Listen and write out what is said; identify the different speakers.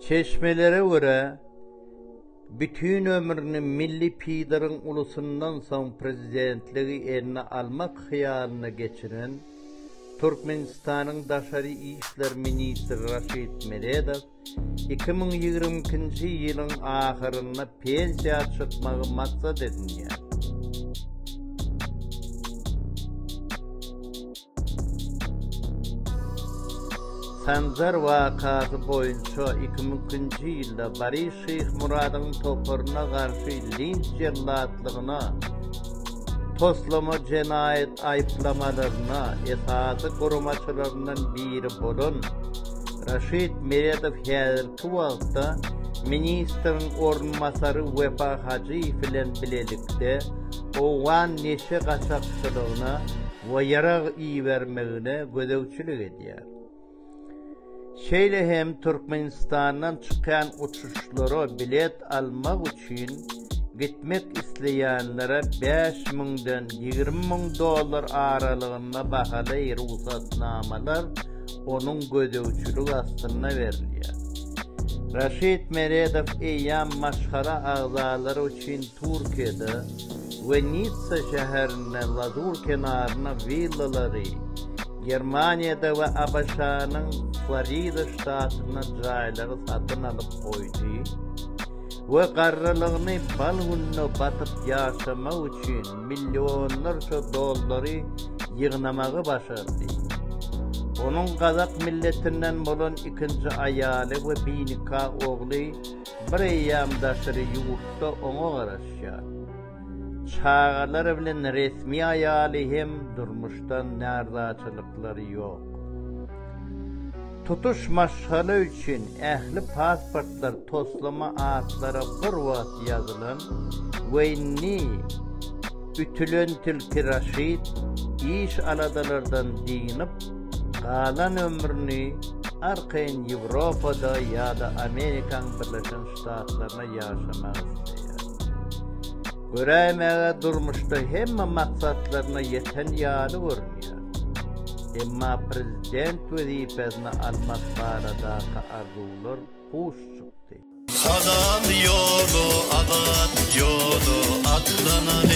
Speaker 1: Çeşmelere göre bütün ömrünü milli pidarın ulusundan son prezidentliği eline almak hayalına geçiren Türkmenistan'ın Daşary İşler Ministri Raşid Meredov 2022 yılın ahırına pensiya çıkmağı maksat edinýär. Sancar vakası boyunca 2002 yılda Bari Şeyh Murad'ın toparına karşı linç cellatlığına, toslama cenayet ayıplamalarına, esası korumaçılarından biri bolun Raşid Meredov häzirki wagtda ministrin ornmasary Wefa Hacıyew bilen bilelikde owan neşe gaçakçylygyna we yarag iýermegine gödäwçilik edýär. Şeýle hem Türkmenistan'dan çıkan uçuşlara bilet almak için gitmek isleýänlere 5.000'dan 20.000 dolar aralygynda bahaly ruhsatnamalar onun gödäwçilik astyna berilýär. Raşid Meredov eýýän maşhara agzalary üçin Türkiýede we Nitsa şäherinde Lazur kenaryna villalary, Germaniýada we Abaşanyň Florida ştatyna jaýlary satyn alyp goýdy we garrylygyny balgyny batyp ýaşamak üçin millionlarça dollary ýygnamagy başardy. Onun Kazak milletinden bolan ikinci aýaly we binika ogly bir eýýam daşary ýurtda oňa garaşýar. Çağalar bilen resmi aýaly hem durmuşdan närdäçiliklary ýok. Tutuş maşgaly üçin ähli pasportlar toslama atlara bir wagt ýazylan we ütülen tilki Raşid iş aladalardan diňip galan ömrüni arkayn Ýewropada ýa-da Amerikan Birleşen Ştatlaryna ýaşamak isleýär. Görämäge durmuşda hemme maksatlaryna ýeten ýaly görünýär. Emma prezident wezifesini almak baradaky arzuwlar puş çykdy.
Speaker 2: Adam yolu, adat yolu, atlanan